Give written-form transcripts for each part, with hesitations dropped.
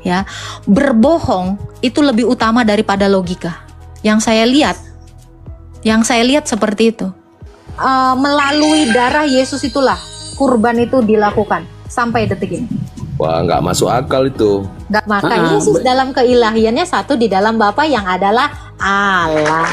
ya, berbohong itu lebih utama daripada logika. Yang saya lihat seperti itu. Melalui darah Yesus itulah kurban itu dilakukan sampai detik ini. Wah, nggak masuk akal itu. Maka Yesus dalam keilahiannya satu di dalam Bapa yang adalah Allah.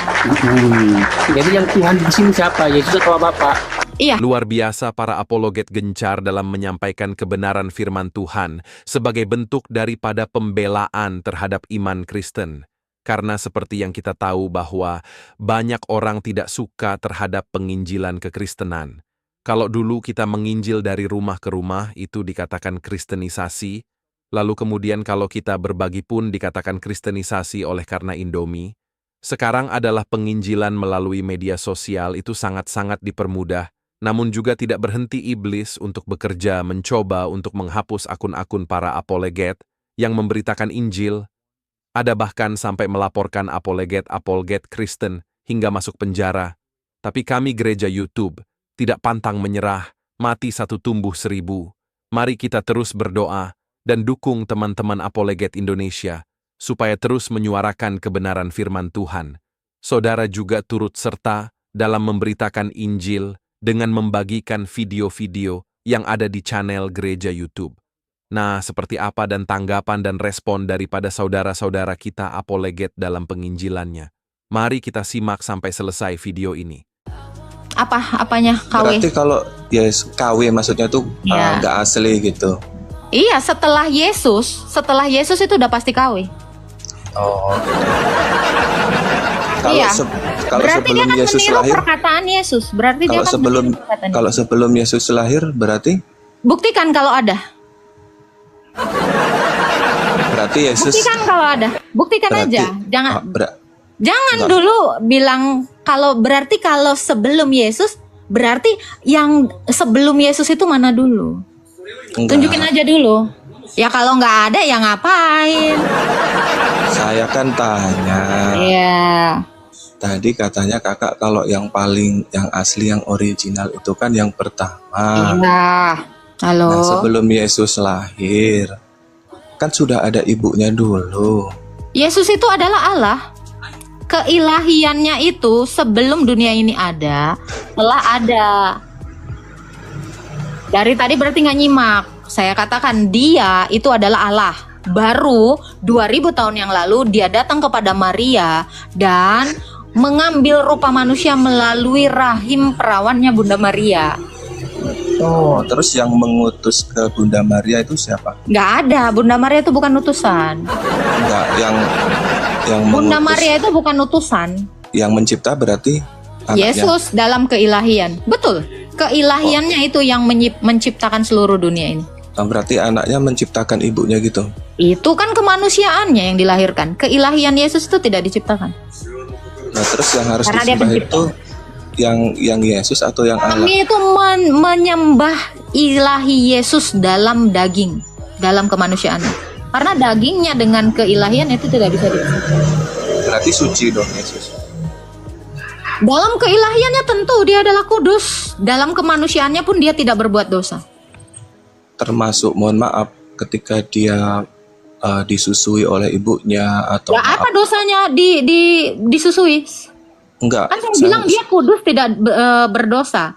Jadi yang Tuhan di sini siapa? Yesus atau Bapa? Iya. Luar biasa para apologet gencar dalam menyampaikan kebenaran firman Tuhan sebagai bentuk daripada pembelaan terhadap iman Kristen. Karena seperti yang kita tahu bahwa banyak orang tidak suka terhadap penginjilan kekristenan. Kalau dulu kita menginjil dari rumah ke rumah, itu dikatakan kristenisasi. Lalu kemudian kalau kita berbagi pun dikatakan kristenisasi oleh karena Indomie. Sekarang adalah penginjilan melalui media sosial, itu sangat-sangat dipermudah. Namun juga tidak berhenti iblis untuk bekerja mencoba untuk menghapus akun-akun para apologet yang memberitakan Injil. Ada bahkan sampai melaporkan apologet Kristen hingga masuk penjara. Tapi kami gereja YouTube tidak pantang menyerah, mati satu tumbuh 1000. Mari kita terus berdoa dan dukung teman-teman apologet Indonesia supaya terus menyuarakan kebenaran firman Tuhan. Saudara juga turut serta dalam memberitakan Injil dengan membagikan video-video yang ada di channel gereja YouTube. Nah, seperti apa dan tanggapan dan respon daripada saudara-saudara kita apologet dalam penginjilannya? Mari kita simak sampai selesai video ini. Apanya KW? Berarti kalau KW maksudnya tuh nggak asli gitu. Iya, setelah Yesus itu udah pasti KW. Oh. Kalau berarti sebelum dia kan Yesus meniru lahir, perkataan Yesus. Berarti dia kan kalau sebelum Yesus lahir berarti? Buktikan kalau ada. Berarti Yesus. Buktikan kalau ada. Buktikan berarti, aja. Jangan enggak. dulu bilang kalau sebelum Yesus, berarti yang sebelum Yesus itu mana dulu? Enggak. Tunjukin aja dulu. Ya kalau nggak ada ya ngapain? Saya kan tanya. Iya. Tadi katanya kakak kalau yang asli, yang original itu kan yang pertama. Iya. Halo. Nah, sebelum Yesus lahir, kan sudah ada ibunya dulu. Yesus itu adalah Allah. Keilahiannya itu sebelum dunia ini ada, telah ada. Dari tadi berarti nggak nyimak. Saya katakan dia itu adalah Allah. Baru 2000 tahun yang lalu dia datang kepada Maria dan mengambil rupa manusia melalui rahim perawannya Bunda Maria. Oh, terus yang mengutus ke Bunda Maria itu siapa? Nggak ada, Bunda Maria itu bukan utusan. Enggak, yang Bunda mengutus, Maria itu bukan utusan. Yang mencipta berarti anaknya. Yesus dalam keilahian. Betul. Keilahiannya itu yang menciptakan seluruh dunia ini. Berarti anaknya menciptakan ibunya gitu. Itu kan kemanusiaannya yang dilahirkan. Keilahian Yesus itu tidak diciptakan. Nah, terus yang harus Karena dia disembah pencipta. itu yang Yesus atau yang Allah? Kami itu menyembah ilahi Yesus dalam daging, dalam kemanusiaannya. Karena dagingnya dengan keilahian itu tidak bisa dipisahkan. Berarti suci dong Yesus. Dalam keilahiannya tentu dia adalah kudus. Dalam kemanusiaannya pun dia tidak berbuat dosa. Termasuk, mohon maaf, ketika dia disusui oleh ibunya atau Ya apa dosanya disusui? enggak? Kan saya bilang dia kudus tidak berdosa.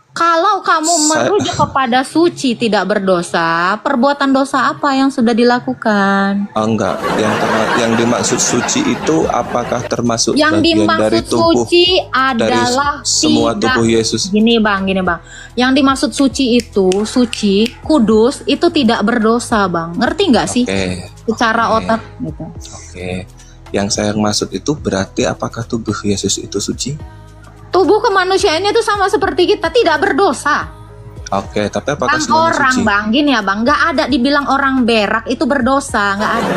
Kalau kamu merujuk kepada suci tidak berdosa, perbuatan dosa apa yang sudah dilakukan? Enggak, yang dimaksud suci itu apakah termasuk Yang bagian dari dimaksud tubuh suci adalah dari semua tubuh Yesus? Gini bang. Yang dimaksud suci itu, suci, kudus, itu tidak berdosa bang. Ngerti nggak sih? Secara otak gitu. Oke. Yang saya maksud itu berarti apakah tubuh Yesus itu suci? Tubuh kemanusiaannya itu sama seperti kita, tidak berdosa. Oke, tapi apakah Bang, semuanya orang suci? bang, gini ya bang, nggak ada dibilang orang berak itu berdosa, nggak ada.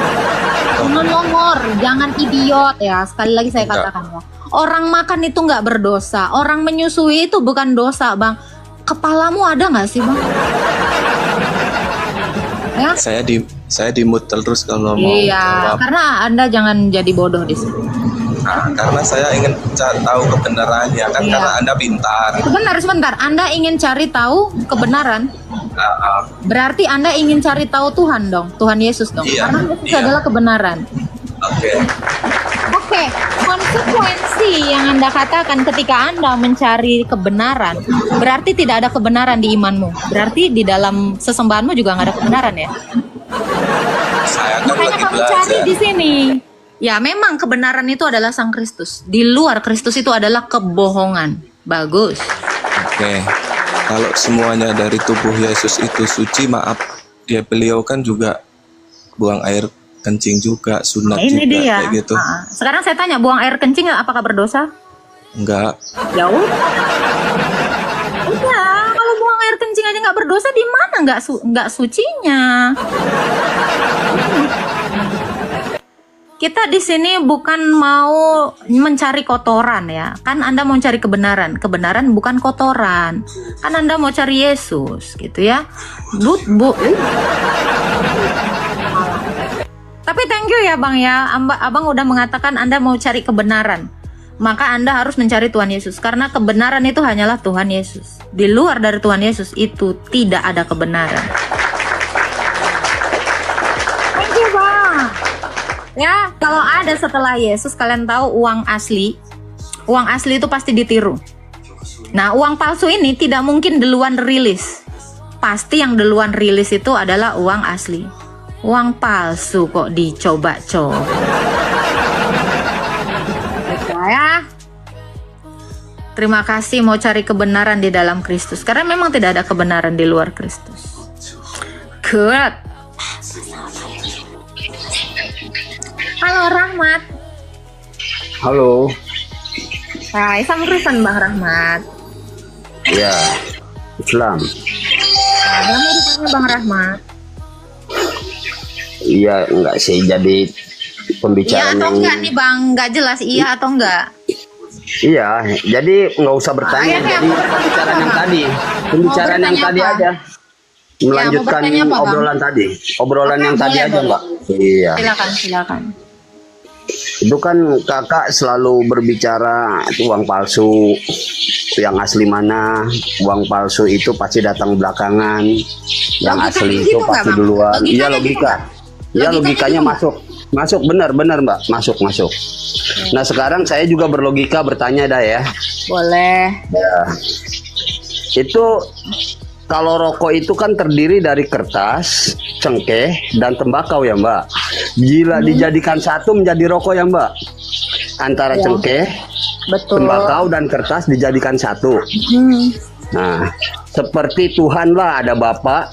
Nomor, jangan idiot ya. Sekali lagi saya katakan ya. Orang makan itu nggak berdosa, orang menyusui itu bukan dosa bang. Kepalamu ada nggak sih bang? Ya? Saya di mute terus kalau mau Iya, jawab. karena Anda jangan jadi bodoh di sini. Nah, karena saya ingin tahu kebenarannya kan, Iya. karena Anda pintar. Sebentar. Anda ingin cari tahu kebenaran? Ah, Berarti Anda ingin cari tahu Tuhan dong, Tuhan Yesus dong. Iya, Karena Yesus iya. adalah kebenaran. Oke. Oke, konsekuensi yang Anda katakan ketika Anda mencari kebenaran, berarti tidak ada kebenaran di imanmu. Berarti di dalam sesembahanmu juga nggak ada kebenaran ya? Saya kan Makanya lagi kamu cari belajar. di sini. Ya, memang kebenaran itu adalah Sang Kristus. Di luar Kristus itu adalah kebohongan. Bagus. Oke. Kalau semuanya dari tubuh Yesus itu suci, maaf, ya beliau kan juga buang air kencing juga, sunat Nah, ini juga dia. kayak gitu. Sekarang saya tanya, buang air kencing apakah berdosa? Enggak. Jauh. Iya, kalau buang air kencing aja nggak berdosa, di mana nggak sucinya? Kita di sini bukan mau mencari kotoran ya, kan Anda mau cari kebenaran. Kebenaran bukan kotoran, kan Anda mau cari Yesus, gitu ya. Bu. Tapi thank you ya Bang ya, Abang udah mengatakan Anda mau cari kebenaran. Maka Anda harus mencari Tuhan Yesus, karena kebenaran itu hanyalah Tuhan Yesus. Di luar dari Tuhan Yesus itu tidak ada kebenaran. Thank you Bang. Ya, kalau ada setelah Yesus, kalian tahu uang asli itu pasti ditiru. Nah, uang palsu ini tidak mungkin duluan rilis. Pasti yang duluan rilis itu adalah uang asli. Uang palsu kok dicoba-coba. Ya. Terima kasih mau cari kebenaran di dalam Kristus, karena memang tidak ada kebenaran di luar Kristus. Good. Halo Rahmat. Halo, Hai, sama Kristen Bang Rahmat. ya, Islam. Ada mau ditanya Bang Rahmat? Iya, enggak sih jadi Iya pembicaraan atau yang... enggak nih Bang? Enggak jelas iya atau enggak? Iya, jadi nggak usah bertanya, Iya, jadi mau bertanya pembicaraan apa, yang Bang? tadi, pembicaraan yang bertanya tadi apa? aja. Melanjutkan bertanya apa, Bang? obrolan tadi, obrolan Oke, yang tadi boleh, aja, boleh. Mbak. Iya, Silakan. itu kan kakak selalu berbicara uang palsu, yang asli mana, uang palsu itu pasti datang belakangan, yang Logikanya asli gitu itu nggak, pasti Bang? duluan. Logikanya Iya gitu logika. nggak? Ya Logikanya logikanya gitu masuk benar Mbak, masuk. Nah sekarang saya juga berlogika bertanya dah ya. Boleh. Ya. Itu kalau rokok itu kan terdiri dari kertas, cengkeh, dan tembakau ya Mbak. Gila dijadikan satu menjadi rokok ya Mbak. Antara Ya. cengkeh, Betul. tembakau, dan kertas dijadikan satu. Hmm. Nah, seperti Tuhan lah, ada Bapa,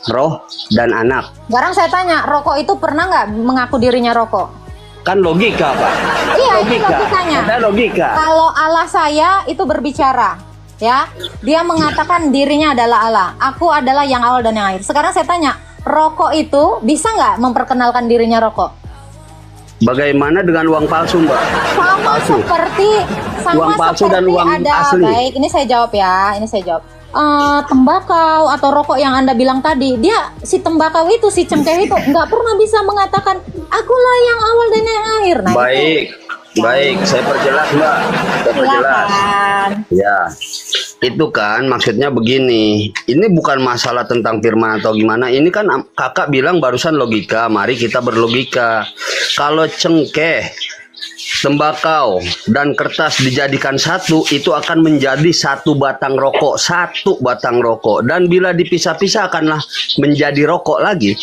Roh, dan Anak. Sekarang saya tanya, rokok itu pernah nggak mengaku dirinya rokok? Kan logika Pak. Iya, ini logikanya. Ada logika. Kalau Allah saya itu berbicara, ya, dia mengatakan dirinya adalah Allah. Aku adalah yang awal dan yang akhir. Sekarang saya tanya, rokok itu bisa nggak memperkenalkan dirinya rokok? Bagaimana dengan uang palsu Mbak? Sama Palsu. sama Uang palsu seperti dan uang ada, asli. baik, ini saya jawab ya, tembakau atau rokok yang Anda bilang tadi, dia si tembakau itu, si cengkeh itu nggak pernah bisa mengatakan akulah yang awal dan yang akhir. Nah, Baik, saya perjelas Mbak. Saya perjelas. silakan. Ya, itu kan maksudnya begini. Ini bukan masalah tentang firman atau gimana. Ini kan kakak bilang barusan logika. Mari kita berlogika. Kalau cengkeh, tembakau, dan kertas dijadikan satu, itu akan menjadi satu batang rokok. Dan bila dipisah-pisah akanlah menjadi rokok lagi.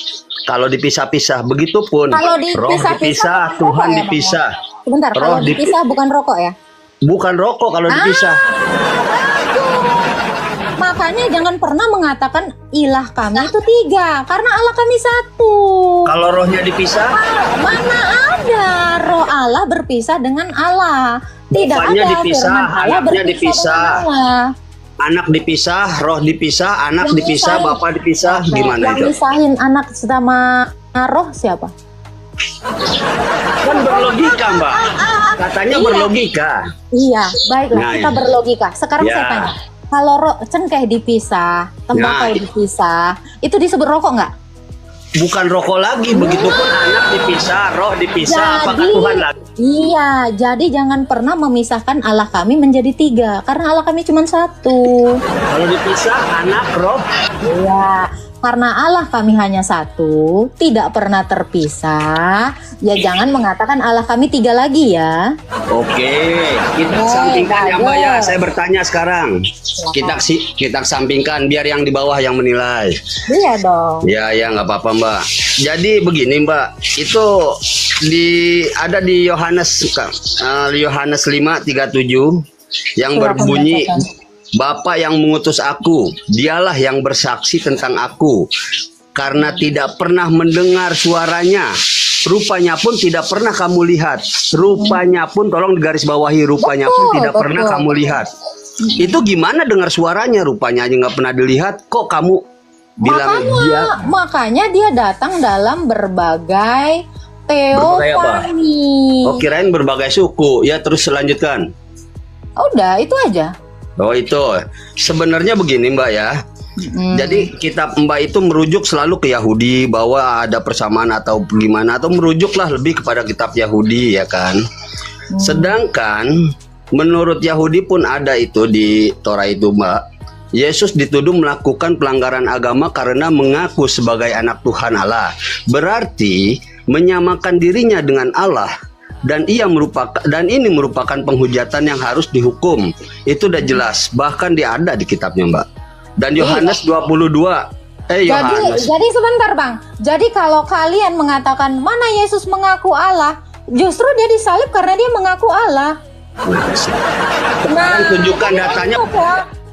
Kalau dipisah-pisah, begitupun. Kalau Roh dipisah-pisah dipisah, bukan Tuhan rokok ya, Bang, ya? dipisah. Sebentar, Roh kalau dipisah bukan rokok ya? Bukan rokok kalau dipisah. Makanya jangan pernah mengatakan ilah kami itu tiga, karena Allah kami satu. Kalau rohnya dipisah, Mana ada roh Allah berpisah dengan Allah? Tidak Bapaknya ada dipisah, firman Allah anaknya berpisah dipisah. dengan Allah. anak dipisah, roh dipisah, anak Yang dipisah, misahin- bapak dipisah, Oke, gimana yang itu? misahin anak sama roh siapa? Kan berlogika, Mbak. Katanya Iya. berlogika. Iya, baiklah, Nah, kita iya. berlogika. Sekarang Ya. saya tanya, kalau cengkeh dipisah, tembakau Nah, dipisah, itu disebut rokok nggak? bukan rokok lagi. Begitupun anak dipisah, roh dipisah. Apakah Tuhan lagi? Iya, jadi jangan pernah memisahkan Allah kami menjadi 3, karena Allah kami cuma 1. Kalau dipisah anak, roh. Iya, karena Allah kami hanya 1, tidak pernah terpisah. Ya jangan mengatakan Allah kami 3 lagi ya. Oke, kita sampingkan ya Mbak ya. Saya bertanya sekarang. Kita sampingkan biar yang di bawah yang menilai. Iya dong. Ya nggak apa-apa Mbak. Jadi begini Mbak, itu ada di Yohanes 5:37 yang berbunyi, Bapa yang mengutus aku, dialah yang bersaksi tentang aku, karena tidak pernah mendengar suaranya, rupanya pun tidak pernah kamu lihat. Rupanya pun, tolong digarisbawahi, rupanya pun tidak pernah kamu lihat. Itu gimana dengar suaranya, rupanya aja nggak pernah dilihat, kok kamu bilang makanya dia datang dalam berbagai teofani. Oh, kirain berbagai suku. Ya, terus selanjutkan. Udah, itu aja. Oh, itu. Sebenarnya begini, Mbak ya. Jadi kitab Mbak itu merujuk selalu ke Yahudi bahwa ada persamaan atau gimana, atau merujuklah lebih kepada kitab Yahudi ya kan. Sedangkan menurut Yahudi pun ada itu di Torah itu, Mbak. Yesus dituduh melakukan pelanggaran agama karena mengaku sebagai anak Tuhan Allah. Berarti menyamakan dirinya dengan Allah, dan ini merupakan penghujatan yang harus dihukum. Itu udah jelas, bahkan dia ada di kitabnya Mbak. Dan Yohanes 22 Jadi sebentar Bang. Jadi kalau kalian mengatakan mana Yesus mengaku Allah, justru dia disalib karena dia mengaku Allah. Sekarang tunjukkan datanya.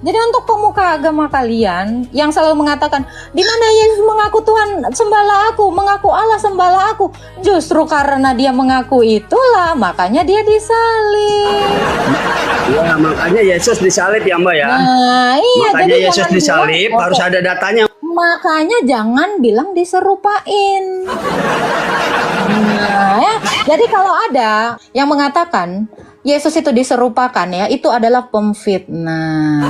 Jadi untuk pemuka agama kalian yang selalu mengatakan di mana Yesus mengaku Tuhan sembahlah aku, mengaku Allah sembahlah aku, justru karena dia mengaku itulah makanya dia disalib. Ya, makanya Yesus disalib ya Mbak ya. Nah, iya, makanya jadi Yesus disalib harus ada datanya. Makanya jangan bilang diserupain. Nah, ya. Jadi kalau ada yang mengatakan Yesus itu diserupakan ya, itu adalah pemfitnah.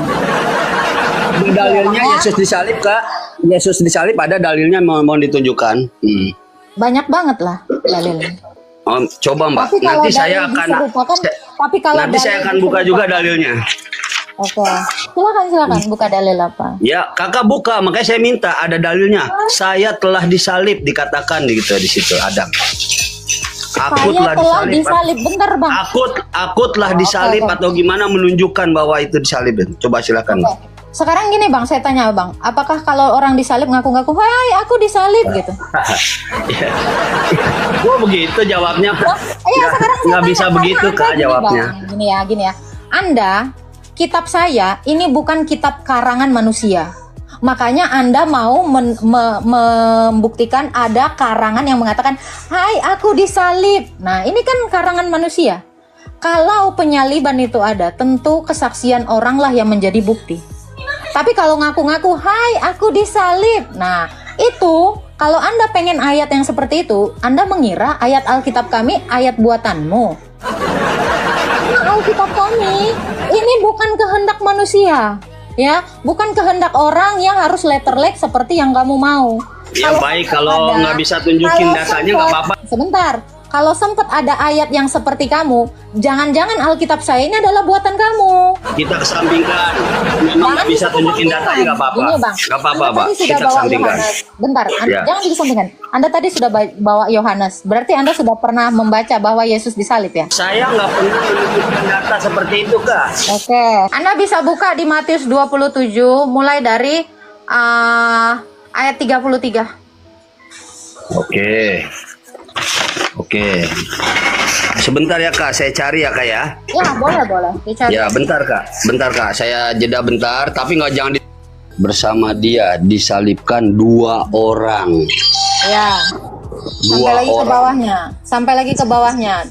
Dalilnya Yesus disalib Kak. Yesus disalib ada dalilnya, mohon ditunjukkan. Banyak banget lah dalilnya. Oh, coba Mbak. Nanti saya akan buka juga dalilnya. Oke. Silakan buka dalil apa? Ya, Kakak buka, makanya saya minta ada dalilnya. Saya telah disalib dikatakan gitu di situ ada. Aku telah disalib. Bentar Bang. Aku telah disalib atau gimana menunjukkan bahwa itu disalib. Coba silakan. Sekarang gini Bang, saya tanya Bang, apakah kalau orang disalib ngaku-ngaku, "Hai, aku disalib" gitu? Gua begitu jawabnya. Iya, sekarang nggak bisa begitu Kak jawabnya. Bang. Gini ya. Anda, kitab saya ini bukan kitab karangan manusia. Makanya Anda mau membuktikan ada karangan yang mengatakan, "Hai, aku disalib." Nah, ini kan karangan manusia. Kalau penyaliban itu ada, tentu kesaksian orang lah yang menjadi bukti. Tapi kalau ngaku-ngaku, "Hai, aku disalib." Nah, itu kalau Anda pengen ayat yang seperti itu, Anda mengira ayat Alkitab kami ayat buatanmu. Nah, Alkitab kami ini bukan kehendak manusia. Ya, bukan kehendak orang yang harus letterlek seperti yang kamu mau. Ya baik, kalau nggak bisa tunjukin datanya nggak apa-apa. Sebentar, kalau sempat ada ayat yang seperti kamu, jangan-jangan Alkitab saya ini adalah buatan kamu. Kita kesampingkan. Memang nggak bisa tunjukin datanya nggak apa-apa. Nggak apa-apa, Pak. Kita kesampingkan. Bentar, jangan dikesampingkan. Anda tadi sudah bawa Yohanes. Berarti Anda sudah pernah membaca bahwa Yesus disalib ya? Saya nggak pernah menunjukkan data seperti itu, Kak. Oke. Anda bisa buka di Matius 27, mulai dari ayat 33. Oke. Sebentar ya Kak, saya cari ya Kak ya. Ya boleh. Dicari. Ya bentar Kak, saya jeda bentar. Tapi jangan bersama dia disalibkan 2 orang. Ya. Sampai lagi ke bawahnya.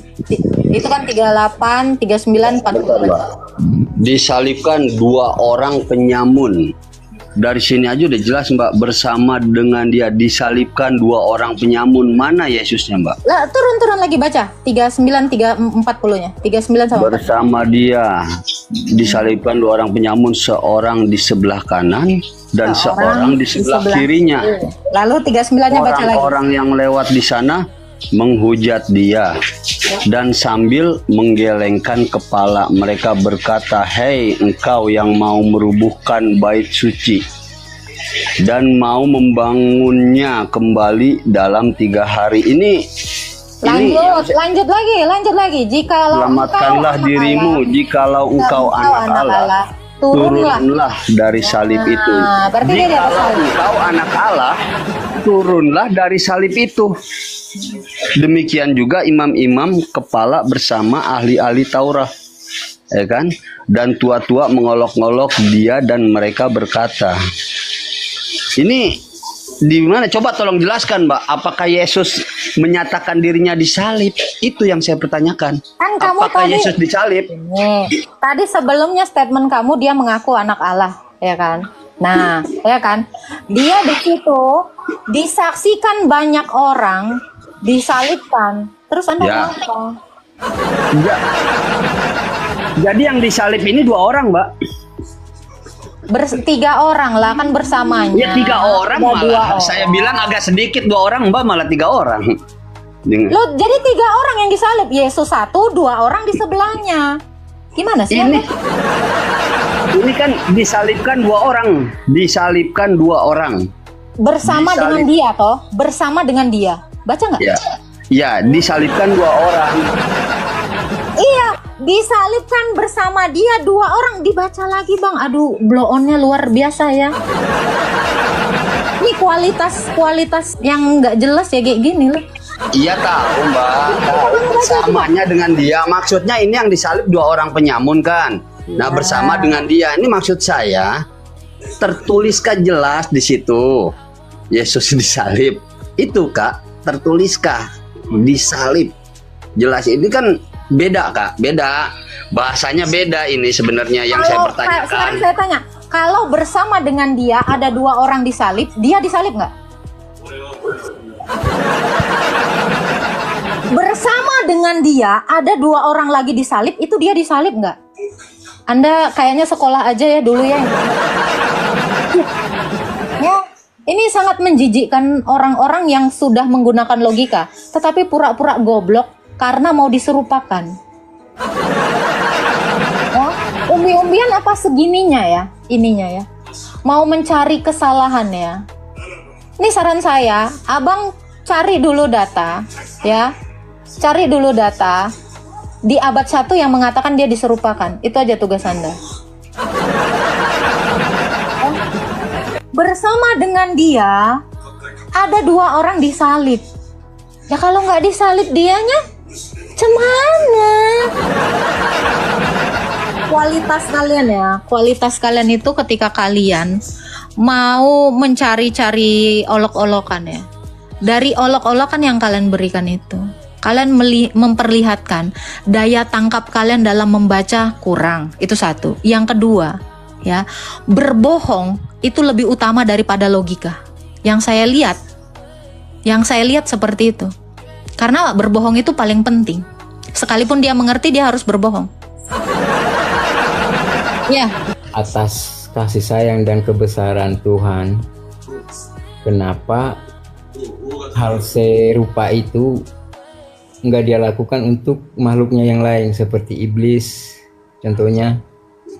Itu kan 38, 39, 40. Disalibkan 2 orang penyamun. Dari sini aja udah jelas Mbak, bersama dengan dia disalibkan 2 orang penyamun. Mana Yesusnya Mbak? Lah, turun lagi baca 39, 40-nya. 39 sama bersama dia disalibkan 2 orang penyamun, seorang di sebelah kanan dan seorang di sebelah kirinya. Lalu 39-nya baca lagi. Orang-orang yang lewat di sana menghujat dia dan sambil menggelengkan kepala mereka berkata, "Hei engkau yang mau merubuhkan bait suci dan mau membangunnya kembali dalam 3 hari." Lanjut lagi. Jikalau selamatkanlah dirimu, jikalau engkau anak Allah, turunlah dari salib itu. Berarti dia di atas Jikalau salib. engkau anak Allah, turunlah dari salib itu. Demikian juga imam-imam kepala bersama ahli-ahli Taurat, ya kan? Dan tua-tua mengolok-olok dia dan mereka berkata, ini di mana? Coba tolong jelaskan, Mbak. Apakah Yesus menyatakan dirinya disalib? Itu yang saya pertanyakan. Kan kamu Apakah tadi Yesus disalib? nih, tadi sebelumnya statement kamu dia mengaku anak Allah, ya kan? Nah, ya kan? Dia di situ disaksikan banyak orang disalibkan. Terus Anda Ya. apa? Ya. Jadi yang disalib ini 2 orang, Mbak. 3 orang lah kan bersamanya. Ya 3 orang Ada 2 malah. orang. Saya bilang agak sedikit 2 orang, Mbak, malah 3 orang. Loh, jadi 3 orang yang disalib. Yesus 1, 2 orang di sebelahnya. Gimana sih? Ini kan disalibkan 2 orang. Disalibkan 2 orang. Bersama disalib. dengan dia toh? Bersama dengan dia. Baca nggak? Ya. Ya, disalibkan 2 orang. Iya, disalibkan bersama dia 2 orang. Dibaca lagi Bang. Aduh, blow on-nya luar biasa ya. Ini kualitas yang nggak jelas ya kayak gini loh. Iya tahu, Mbak. Bersamanya dengan dia. Maksudnya ini yang disalib 2 orang penyamun kan. Nah, bersama dengan dia. Ini maksud saya tertuliskah jelas di situ Yesus disalib? Itu, Kak, tertuliskah disalib? Jelas. Ini kan beda, Kak. Beda. Bahasanya beda ini sebenarnya yang saya pertanyakan. Sekarang saya tanya, kalau bersama dengan dia ada 2 orang disalib, dia disalib nggak? Bersama dengan dia ada 2 orang lagi disalib, itu dia disalib nggak? Anda kayaknya sekolah aja ya dulu ya. Ya, ini sangat menjijikkan orang-orang yang sudah menggunakan logika, tetapi pura-pura goblok karena mau diserupakan. Oh, umbi-umbian apa segininya ya, ininya ya. Mau mencari kesalahan ya. Ini saran saya, Abang cari dulu data, ya. Cari dulu data di abad 1 yang mengatakan dia diserupakan. Itu aja tugas Anda. Bersama dengan dia ada 2 orang disalib. Ya kalau nggak disalib dianya, cemana? Kualitas kalian ya, kualitas kalian itu ketika kalian mau mencari-cari olok-olokan ya. Dari olok-olokan yang kalian berikan itu, kalian memperlihatkan daya tangkap kalian dalam membaca kurang. Itu 1. Yang kedua, ya, berbohong itu lebih utama daripada logika. Yang saya lihat seperti itu. Karena berbohong itu paling penting. Sekalipun dia mengerti, dia harus berbohong. Ya. Atas kasih sayang dan kebesaran Tuhan, kenapa hal serupa itu nggak dia lakukan untuk makhluknya yang lain seperti iblis contohnya?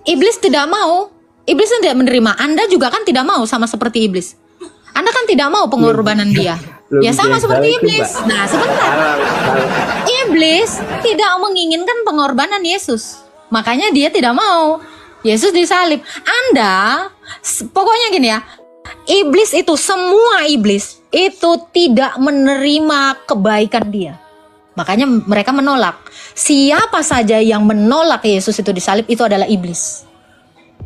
Iblis tidak mau. Iblis tidak menerima. Anda juga kan tidak mau sama seperti iblis. Anda kan tidak mau pengorbanan dia. Ya sama seperti iblis. Nah, sebentar. Iblis tidak menginginkan pengorbanan Yesus. Makanya dia tidak mau Yesus disalib. Anda, pokoknya gini ya. Iblis itu, semua iblis itu tidak menerima kebaikan dia. Makanya mereka menolak. Siapa saja yang menolak Yesus itu disalib, itu adalah iblis.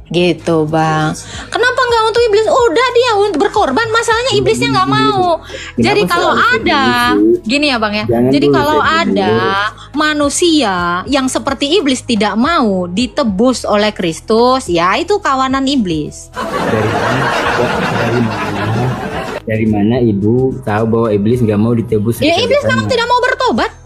Gitu Bang. Kenapa nggak untuk iblis? Udah dia untuk berkorban, masalahnya iblisnya nggak mau. Jadi kalau ada, gini ya Bang ya. Jadi kalau ada manusia yang seperti iblis tidak mau ditebus oleh Kristus, ya itu kawanan iblis. Dari mana ibu tahu bahwa iblis nggak mau ditebus? Ya iblis memang tidak mau bertobat.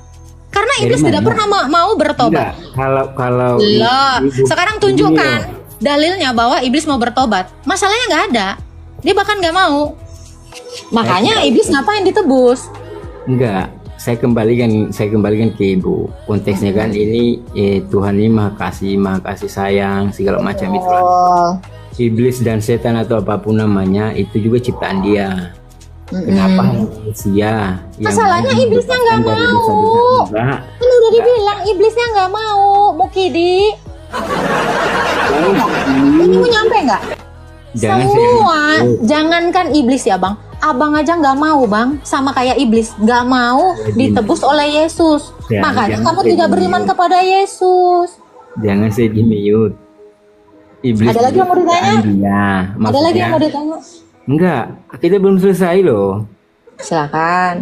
Karena Dari iblis tidak mana? pernah mau bertobat. Enggak, kalau Lah, ibu- sekarang Gini tunjukkan loh. dalilnya bahwa iblis mau bertobat. Masalahnya nggak ada. Dia bahkan nggak mau. Makanya iblis ngapain ditebus? Enggak, saya kembalikan ke ibu. Konteksnya kan ini Tuhan ini maha kasih sayang segala macam itu. Oh. Iblis dan setan atau apapun namanya itu juga ciptaan dia. Kenapa manusia yang Masalahnya iblisnya nggak dari mau. dosa-dosa enggak? Kan udah dibilang iblisnya nggak mau, Mukidi. Ini mau nyampe nggak? Jangan Semua, jangankan iblis ya bang, abang aja nggak mau bang, sama kayak iblis nggak mau ditebus oleh Yesus. Ya, Makanya jangan kamu kayak tidak gini. beriman kepada Yesus. Jangan sedih Yud. Iblis Ada lagi yang mau juga ditanya? ciptaan dia. Ada lagi yang mau Maksudnya, ditanya? enggak, kita belum selesai loh. Silakan.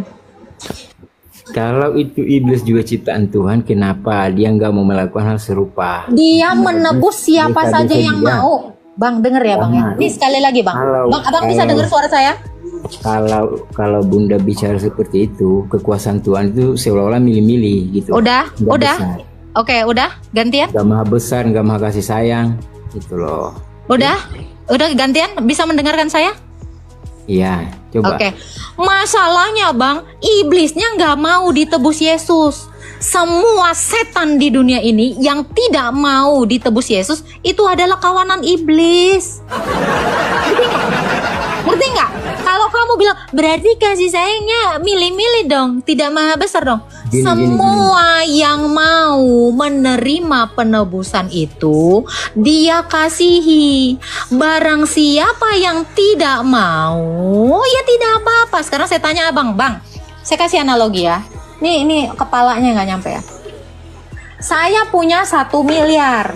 Kalau itu iblis juga ciptaan Tuhan, kenapa dia nggak mau melakukan hal serupa? Dia menebus siapa dosa-dosa saja yang dia. mau. Bang, denger ya bang ya. Jangan. Ini sekali lagi bang. Bang, abang bisa dengar suara saya? Kalau Bunda bicara seperti itu, kekuasaan Tuhan itu seolah-olah milih-milih gitu. Udah, Nggak udah. besar. Oke, udah. Gantian. Nggak maha besar, nggak maha kasih sayang, gitu loh. Udah gantian. Bisa mendengarkan saya? Iya, coba. Oke, masalahnya bang, iblisnya nggak mau ditebus Yesus. Semua setan di dunia ini yang tidak mau ditebus Yesus itu adalah kawanan iblis. Ngerti nggak? Kalau kamu bilang berarti kasih sayangnya milih-milih dong, tidak maha besar dong. Gini, Semua yang mau menerima penebusan itu dia kasihi. Barang siapa yang tidak mau, ya tidak apa-apa. Sekarang saya tanya abang, bang, saya kasih analogi ya. Ini kepalanya nggak nyampe ya. Saya punya 1 miliar.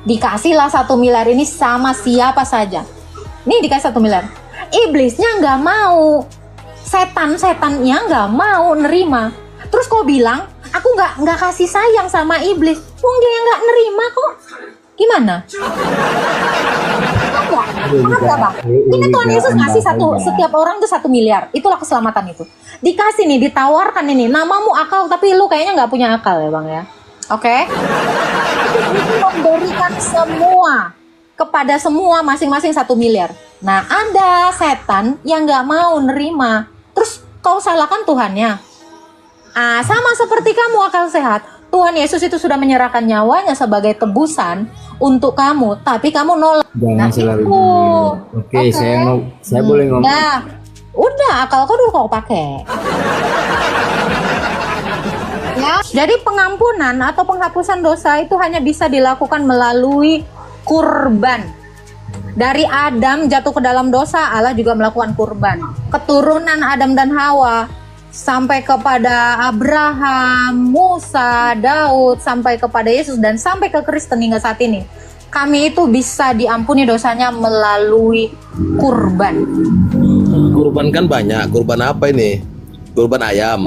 Dikasihlah 1 miliar ini sama siapa saja. Nih dikasih 1 miliar. Iblisnya nggak mau. Setan-setannya nggak mau nerima. Terus kau bilang, aku nggak kasih sayang sama iblis. Wong dia nggak nerima kok. Gimana? Enggak, Bang. Ini Tuhan Yesus ngasih setiap orang tuh 1 miliar. Itulah keselamatan itu. Dikasih nih, ditawarkan ini. Namamu akal, tapi lu kayaknya nggak punya akal ya bang ya. Oke? Itu memberikan semua kepada semua masing-masing 1 miliar. Nah ada setan yang nggak mau nerima. Terus kau salahkan Tuhannya. Sama seperti kamu akal sehat. Tuhan Yesus itu sudah menyerahkan nyawanya sebagai tebusan untuk kamu, tapi kamu nolak. Jangan selalu itu. Oke, saya boleh ngomong. Nah, udah akal kau dulu kau pakai. Ya, jadi pengampunan atau penghapusan dosa itu hanya bisa dilakukan melalui kurban. Dari Adam jatuh ke dalam dosa, Allah juga melakukan kurban. Keturunan Adam dan Hawa sampai kepada Abraham, Musa, Daud, sampai kepada Yesus dan sampai ke Kristen hingga saat ini. Kami itu bisa diampuni dosanya melalui kurban. Kurban kan banyak. Kurban apa ini? Kurban ayam.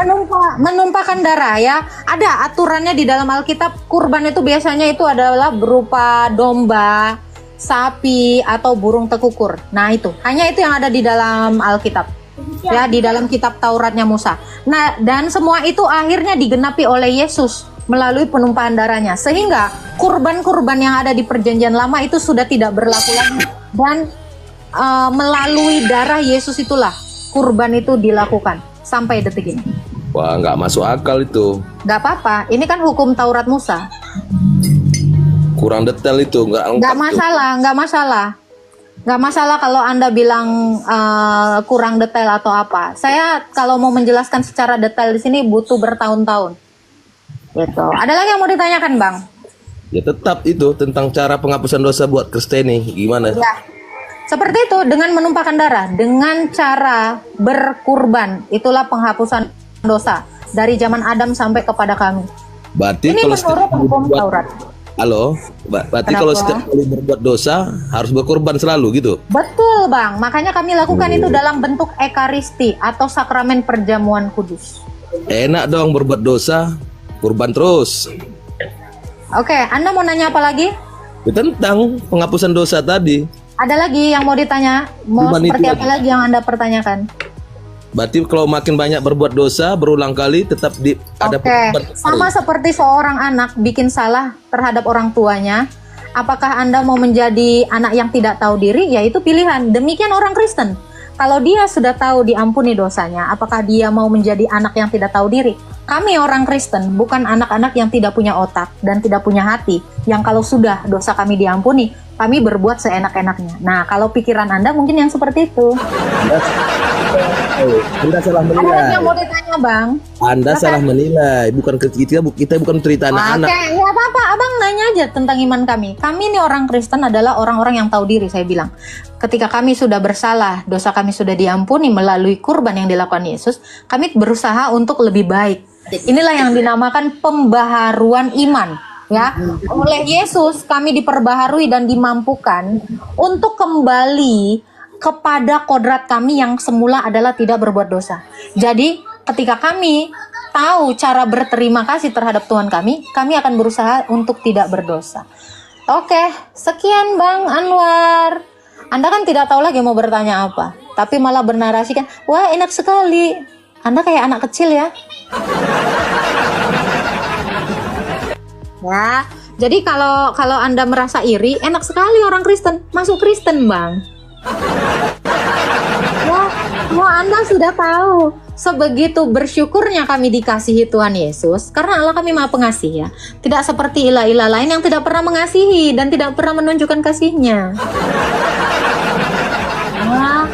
Menumpahkan darah ya. Ada aturannya di dalam Alkitab. Kurban itu biasanya itu adalah berupa domba, sapi, atau burung tekukur. Nah itu, hanya itu yang ada di dalam Alkitab. Ya, di dalam kitab Tauratnya Musa. Nah, dan semua itu akhirnya digenapi oleh Yesus melalui penumpahan darahnya. Sehingga kurban-kurban yang ada di perjanjian lama itu sudah tidak berlaku lagi. Dan melalui darah Yesus itulah kurban itu dilakukan sampai detik ini. Wah, nggak masuk akal itu. Gak apa-apa, ini kan hukum Taurat Musa. Kurang detail itu, nggak lengkap Gak tuh. masalah, gak masalah. Gak masalah kalau Anda bilang kurang detail atau apa. Saya kalau mau menjelaskan secara detail di sini butuh bertahun-tahun. Gitu. Ada lagi yang mau ditanyakan, Bang? Ya tetap itu tentang cara penghapusan dosa buat Kristeni. Gimana? Ya. Seperti itu, dengan menumpahkan darah, dengan cara berkurban, itulah penghapusan dosa dari zaman Adam sampai kepada kami. Berarti Ini kalau menurut hukum berbuat- Taurat. Halo, berarti Kenapa? kalau setiap kali berbuat dosa harus berkorban selalu gitu? Betul, Bang. Makanya kami lakukan itu dalam bentuk ekaristi atau sakramen perjamuan kudus. Enak dong berbuat dosa, kurban terus. Oke, Anda mau nanya apa lagi? Ya, tentang penghapusan dosa tadi. Ada lagi yang mau ditanya? Mau Kurban seperti itu apa lagi yang Anda pertanyakan? Berarti kalau makin banyak berbuat dosa berulang kali tetap ada Oke, sama seperti seorang anak bikin salah terhadap orang tuanya. Apakah Anda mau menjadi anak yang tidak tahu diri? Ya itu pilihan. Demikian orang Kristen. Kalau dia sudah tahu diampuni dosanya, apakah dia mau menjadi anak yang tidak tahu diri? Kami orang Kristen bukan anak-anak yang tidak punya otak dan tidak punya hati. Yang kalau sudah dosa kami diampuni, kami berbuat seenak-enaknya. Nah, kalau pikiran Anda mungkin yang seperti itu. Anda salah Ada lagi menilai. yang mau ditanya, Bang? Anda salah menilai. Bukan kita bukan cerita anak-anak. Oke, nggak apa-apa. Abang nanya aja tentang iman kami. Kami ini orang Kristen adalah orang-orang yang tahu diri, saya bilang. Ketika kami sudah bersalah, dosa kami sudah diampuni melalui kurban yang dilakukan Yesus, kami berusaha untuk lebih baik. Inilah yang dinamakan pembaharuan iman. Ya, oleh Yesus kami diperbaharui dan dimampukan untuk kembali kepada kodrat kami yang semula adalah tidak berbuat dosa. Jadi, ketika kami tahu cara berterima kasih terhadap Tuhan kami akan berusaha untuk tidak berdosa. Oke, sekian Bang Anwar. Anda kan tidak tahu lagi mau bertanya apa, tapi malah bernarasi kan, wah enak sekali. Anda kayak anak kecil ya. Ya, jadi kalau Anda merasa iri, enak sekali orang Kristen, masuk Kristen Bang. Wah, Anda sudah tahu. Sebegitu bersyukurnya kami dikasihi Tuhan Yesus, karena Allah kami Maha Pengasih ya. Tidak seperti ilah-ilah lain yang tidak pernah mengasihi dan tidak pernah menunjukkan kasih-Nya. Wah,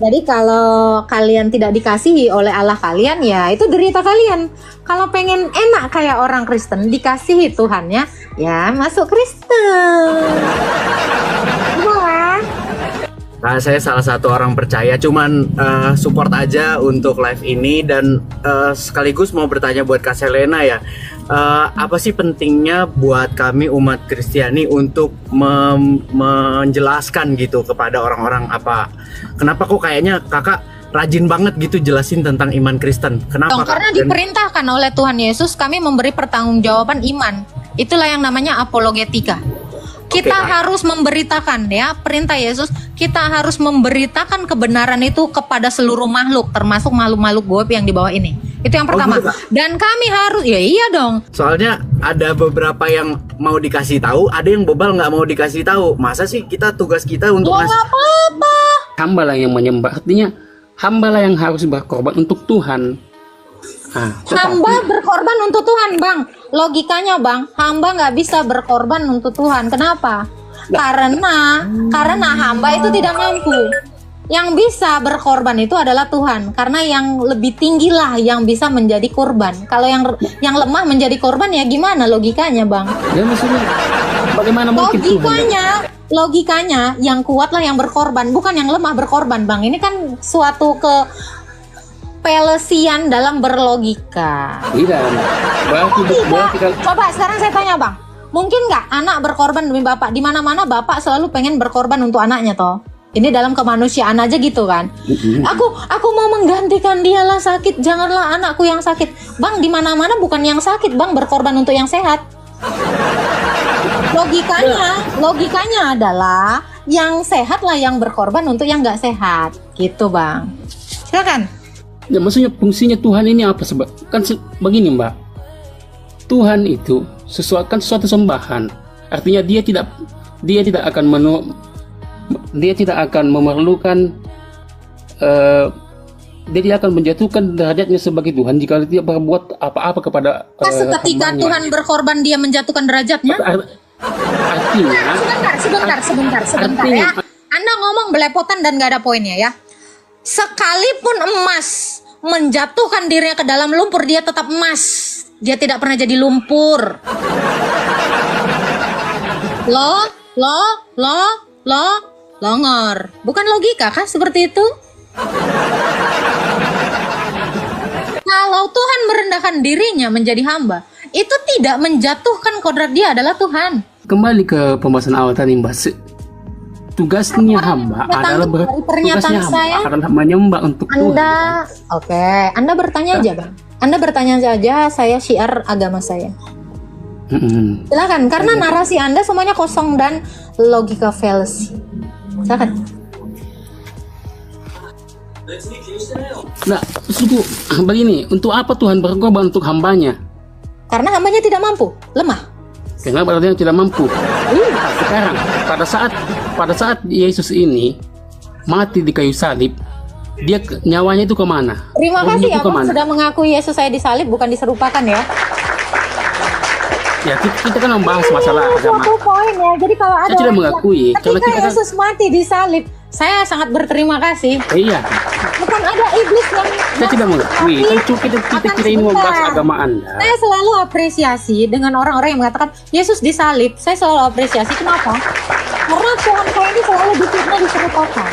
jadi kalau kalian tidak dikasihi oleh Allah kalian, ya itu derita kalian. Kalau pengen enak kayak orang Kristen, dikasihi Tuhannya, ya masuk Kristen. Wah. Nah, saya salah satu orang percaya, cuman support aja untuk live ini dan sekaligus mau bertanya buat Kak Selena ya. Apa sih pentingnya buat kami umat Kristiani untuk menjelaskan gitu kepada orang-orang kenapa kok kayaknya kakak rajin banget gitu jelasin tentang iman Kristen. Kenapa? Karena diperintahkan oleh Tuhan Yesus kami memberi pertanggungjawaban iman. Itulah yang namanya apologetika. Kita harus memberitakan ya, perintah Yesus, kita harus memberitakan kebenaran itu kepada seluruh makhluk, termasuk makhluk-makhluk goib yang di bawah ini. Itu yang pertama. Gitu, dan kami harus, ya iya dong. Soalnya ada beberapa yang mau dikasih tahu, ada yang bebal nggak mau dikasih tahu. Masa sih tugas kita untuk Nggak apa-apa. Hamba lah yang menyembah, artinya hamba lah yang harus berkorban untuk Tuhan. Hamba berkorban untuk Tuhan, Bang. Logikanya, Bang, hamba nggak bisa berkorban untuk Tuhan. Kenapa? Karena hamba itu tidak mampu. Yang bisa berkorban itu adalah Tuhan. Karena yang lebih tinggi lah yang bisa menjadi korban. Kalau yang lemah menjadi korban ya gimana logikanya, Bang? Ya maksudnya bagaimana mungkin Logikanya yang kuat lah yang berkorban, bukan yang lemah berkorban, Bang. Ini kan suatu pelesian dalam berlogika. Tidak. Coba sekarang saya tanya Bang, mungkin nggak anak berkorban demi bapak? Di mana-mana bapak selalu pengen berkorban untuk anaknya toh. Ini dalam kemanusiaan aja gitu kan. Aku mau menggantikan dia lah sakit, janganlah anakku yang sakit. Bang, di mana-mana bukan yang sakit Bang berkorban untuk yang sehat. Logikanya adalah yang sehat lah yang berkorban untuk yang nggak sehat, gitu Bang. Silakan. Ya maksudnya fungsinya Tuhan ini apa sebab? Kan begini Mbak, Tuhan itu sesuatu sembahan. Artinya dia tidak akan memerlukan dia tidak akan menjatuhkan derajatnya sebagai Tuhan jika dia berbuat apa-apa kepada seketika hambanya. Tuhan berkorban dia menjatuhkan derajatnya. Artinya sebentar ya. Anda ngomong belepotan dan gak ada poinnya ya. Sekalipun emas menjatuhkan dirinya ke dalam lumpur, dia tetap emas. Dia tidak pernah jadi lumpur. Longor. Bukan logika kah seperti itu? Kalau Tuhan merendahkan dirinya menjadi hamba, itu tidak menjatuhkan kodrat dia adalah Tuhan. Kembali ke pembahasan awal tadi Mbak, tugasnya hamba adalah menyembah untuk Anda, Tuhan. Oke, Anda bertanya aja Bang. Anda bertanya saja, saya syiar agama saya. Silakan, karena narasi Anda semuanya kosong dan logika fallacy. Silakan. Nah, maksudku begini, untuk apa Tuhan berkorban untuk hambanya? Karena hambanya tidak mampu, lemah. Karena berarti yang tidak mampu. Sekarang pada saat Yesus ini mati di kayu salib, dia nyawanya itu kemana? Terima Rohnya kasih itu Abang kemana? sudah mengakui Yesus saya disalib, bukan diserupakan ya. Ya kita kan membahas masalah agama. Satu poin ya. Jadi kalau ada Saya tidak orang mengakui, bilang, karena ketika kita kan- Yesus mati disalib, saya sangat berterima kasih. Iya, Bukan ada iblis yang saya tidak mengakui. Kan kita tidak ini membahas agama Anda. Saya selalu apresiasi dengan orang-orang yang mengatakan Yesus disalib. Saya selalu apresiasi. Kenapa? Karena Tuhan saya ini selalu difitnah, diserupakan.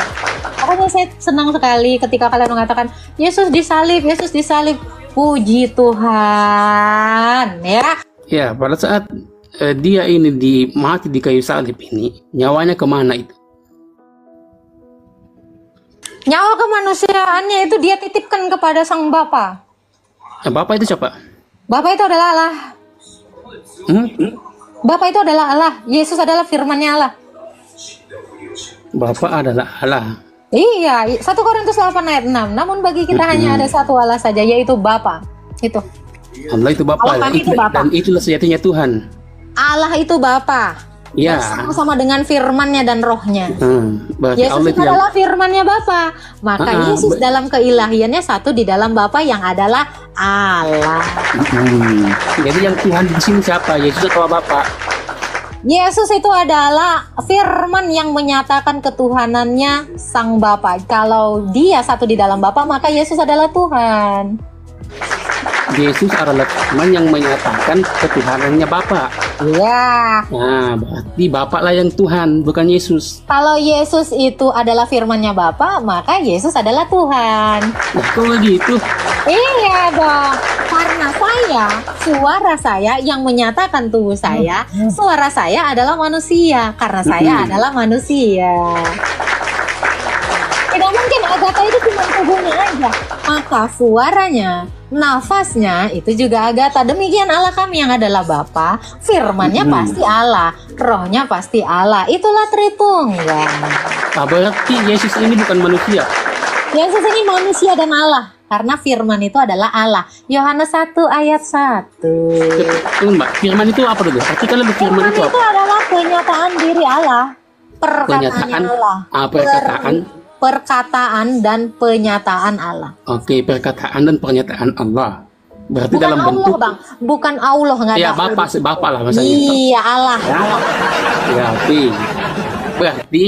Makanya saya senang sekali ketika kalian mengatakan Yesus disalib, Yesus disalib. Puji Tuhan, ya. Ya, pada saat dia ini mati di kayu salib ini, nyawanya kemana itu? Nyawa kemanusiaannya itu dia titipkan kepada Sang Bapa. Bapak itu siapa? Bapa itu adalah Allah. Bapa itu adalah Allah. Yesus adalah firman-Nya Allah. Bapak adalah Allah. Iya, 1 Korintus 8 ayat 6. Namun bagi kita hanya ada satu Allah saja, yaitu Bapa. Itu. Allah itu Bapa. Allah itu Bapa. Dan itulah sejatinya Tuhan. Allah itu Bapa. Ya. Sama-sama dengan firman-Nya dan roh-Nya. Berarti Yesus Allah itu itu yang adalah firman-Nya Bapa. Maka Yesus dalam keilahiannya satu di dalam Bapa yang adalah Allah. Jadi yang Tuhan di sini siapa? Yesus atau Bapa? Yesus itu adalah firman yang menyatakan ketuhanannya Sang Bapa. Kalau dia satu di dalam Bapa, maka Yesus adalah Tuhan. Yesus adalah firman yang menyatakan ketuhanannya Bapa. Iya. Nah, berarti Bapa lah yang Tuhan, bukan Yesus. Kalau Yesus itu adalah firman-Nya Bapa, maka Yesus adalah Tuhan. Nah, kok begitu? Iya dong. Karena suara saya yang menyatakan tubuh saya, suara saya adalah manusia. Karena saya adalah manusia. Tidak mungkin Agatha itu cuma tubuhnya aja. Maka suaranya, nafasnya itu juga Agatha. Demikian Allah kami yang adalah Bapa. Firman-Nya pasti Allah, rohnya pasti Allah. Itulah Tritunggal. Nah, berarti Yesus ini bukan manusia. Yesus ini manusia dan Allah. Karena firman itu adalah Allah. Yohanes 1 ayat 1. Tunggu Mbak, firman itu apa dulu? Artikan lebih firman Firman itu itu apa? adalah kenyataan diri Allah. Perkataan Kenyataan? Allah. Perkataan? Perkataan dan penyataan Allah. Oke, perkataan dan pernyataan Allah. Berarti Bukan dalam Allah, bentuk Bang. Bukan Allah, nggak ada. ya Bapak lah maksudnya. Iya, Allah. Ya, berarti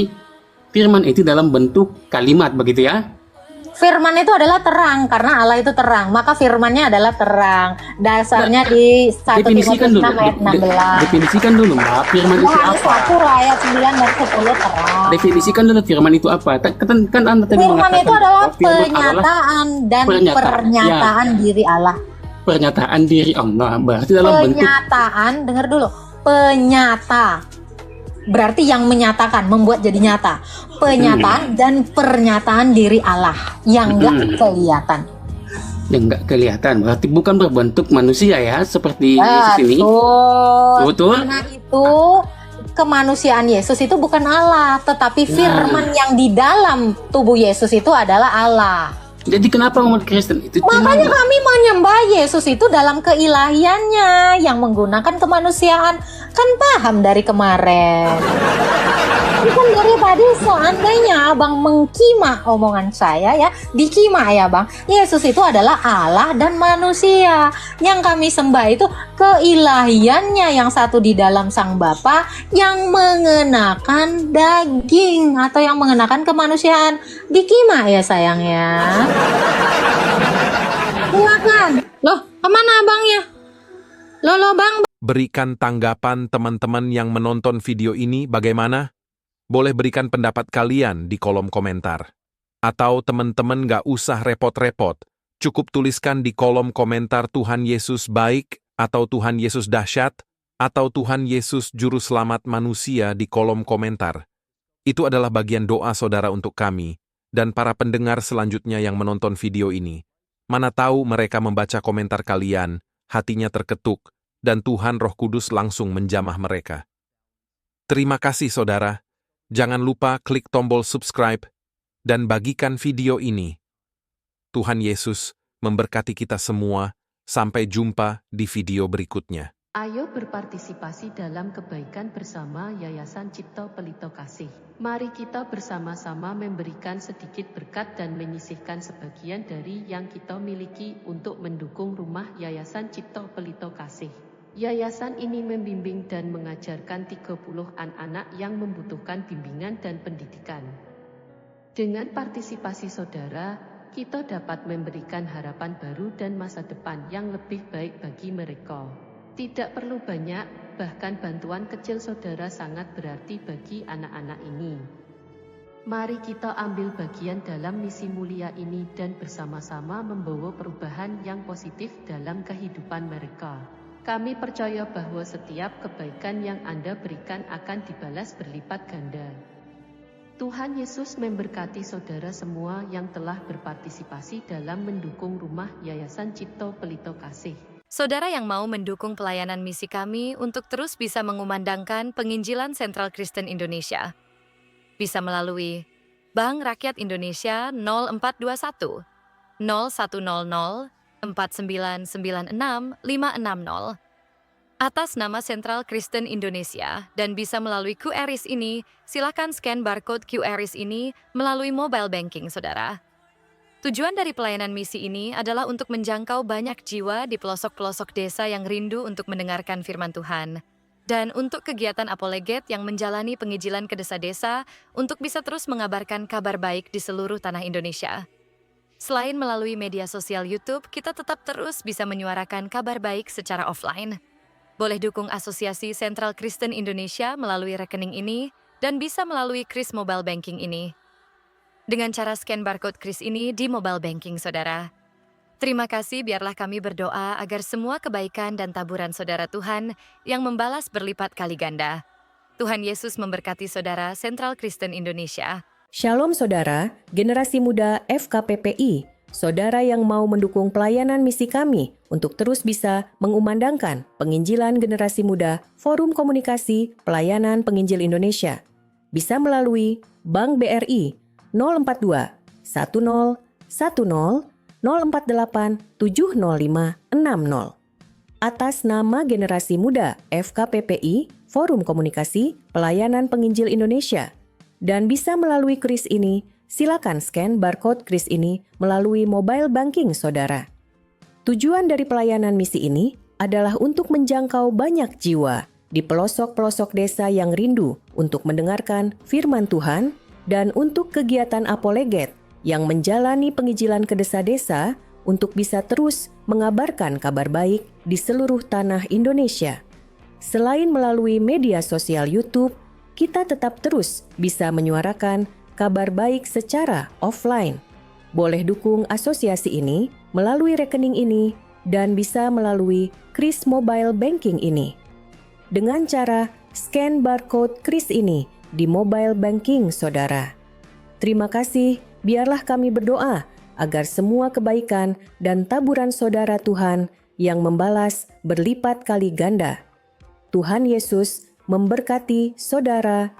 firman itu dalam bentuk kalimat begitu ya? Firman itu adalah terang karena Allah itu terang. Maka firman-Nya adalah terang. Dasarnya di 1 Definisikan Timotius dulu. 6 ayat 16. Definisikan dulu Mbak, firman itu Yohanes apa? 1 ayat 9 dan 10 terang. Definisikan dulu firman itu apa? Kan Anda tadi Firman mengatakan itu adalah bahwa firman adalah penyataan dan pernyataan diri Allah. pernyataan diri Allah. Berarti dalam bentuk Penyataan, dengar dulu. Penyata. Berarti yang menyatakan, membuat jadi nyata. Pernyataan dan pernyataan diri Allah yang enggak kelihatan. yang nggak kelihatan. Berarti bukan berbentuk manusia ya, seperti Yesus ini. Betul. Karena itu kemanusiaan Yesus itu bukan Allah, tetapi firman yang di dalam tubuh Yesus itu adalah Allah. Jadi kenapa umat Kristen itu Makanya kami menyembah Yesus itu dalam keilahiannya yang menggunakan kemanusiaan. Kan paham dari kemarin. Bukan dari tadi seandainya abang mengkima omongan saya ya, dikima ya bang. Yesus itu adalah Allah dan manusia. Yang kami sembah itu keilahiannya yang satu di dalam Sang Bapa yang mengenakan daging atau yang mengenakan kemanusiaan. Dikima ya sayang ya. Silakan. Loh, kemana abangnya? Loh bang. Berikan tanggapan teman-teman yang menonton video ini bagaimana? Boleh berikan pendapat kalian di kolom komentar. Atau teman-teman gak usah repot-repot, cukup tuliskan di kolom komentar Tuhan Yesus baik, atau Tuhan Yesus dahsyat, atau Tuhan Yesus juru selamat manusia di kolom komentar. Itu adalah bagian doa saudara untuk kami, dan para pendengar selanjutnya yang menonton video ini. Mana tahu mereka membaca komentar kalian, hatinya terketuk, dan Tuhan Roh Kudus langsung menjamah mereka. Terima kasih saudara. Jangan lupa klik tombol subscribe dan bagikan video ini Tuhan Yesus memberkati kita semua. Sampai jumpa di video berikutnya. Ayo berpartisipasi dalam kebaikan bersama Yayasan Cipto Pelito Kasih. Mari kita bersama-sama memberikan sedikit berkat dan menyisihkan sebagian dari yang kita miliki untuk mendukung rumah Yayasan Cipto Pelito Kasih. Yayasan ini membimbing dan mengajarkan 30 anak-anak yang membutuhkan bimbingan dan pendidikan. Dengan partisipasi saudara, kita dapat memberikan harapan baru dan masa depan yang lebih baik bagi mereka. Tidak perlu banyak, bahkan bantuan kecil saudara sangat berarti bagi anak-anak ini. Mari kita ambil bagian dalam misi mulia ini dan bersama-sama membawa perubahan yang positif dalam kehidupan mereka. Kami percaya bahwa setiap kebaikan yang Anda berikan akan dibalas berlipat ganda. Tuhan Yesus memberkati saudara semua yang telah berpartisipasi dalam mendukung rumah Yayasan Cipto Pelito Kasih. Saudara yang mau mendukung pelayanan misi kami untuk terus bisa mengumandangkan penginjilan Sentral Kristen Indonesia, bisa melalui Bank Rakyat Indonesia 0421 0100 4996 560 atas nama Sentral Kristen Indonesia, dan bisa melalui QRIS ini. Silakan scan barcode QRIS ini melalui mobile banking saudara. Tujuan dari pelayanan misi ini adalah untuk menjangkau banyak jiwa di pelosok-pelosok desa yang rindu untuk mendengarkan firman Tuhan, dan untuk kegiatan apoleget yang menjalani penginjilan ke desa-desa untuk bisa terus mengabarkan kabar baik di seluruh tanah Indonesia. Selain melalui media sosial YouTube, kita tetap terus bisa menyuarakan kabar baik secara offline. Boleh dukung Asosiasi Sentral Kristen Indonesia melalui rekening ini, dan bisa melalui KRIS Mobile Banking ini. Dengan cara scan barcode KRIS ini di mobile banking saudara. Terima kasih, biarlah kami berdoa agar semua kebaikan dan taburan saudara Tuhan yang membalas berlipat kali ganda. Tuhan Yesus memberkati saudara Sentral Kristen Indonesia. Shalom saudara, generasi muda FKPPI, saudara yang mau mendukung pelayanan misi kami untuk terus bisa mengumandangkan penginjilan generasi muda Forum Komunikasi Pelayanan Penginjil Indonesia. Bisa melalui Bank BRI 042 10 10 048 705 60. Atas nama generasi muda FKPPI Forum Komunikasi Pelayanan Penginjil Indonesia, dan bisa melalui KRIS ini, silakan scan barcode KRIS ini melalui mobile banking saudara. Tujuan dari pelayanan misi ini adalah untuk menjangkau banyak jiwa di pelosok-pelosok desa yang rindu untuk mendengarkan firman Tuhan, dan untuk kegiatan apoleget yang menjalani penginjilan ke desa-desa untuk bisa terus mengabarkan kabar baik di seluruh tanah Indonesia. Selain melalui media sosial YouTube, kita tetap terus bisa menyuarakan kabar baik secara offline. Boleh dukung asosiasi ini melalui rekening ini dan bisa melalui KRIS Mobile Banking ini. Dengan cara scan barcode KRIS ini di mobile banking saudara. Terima kasih, biarlah kami berdoa agar semua kebaikan dan taburan saudara Tuhan yang membalas berlipat kali ganda. Tuhan Yesus memberkati saudara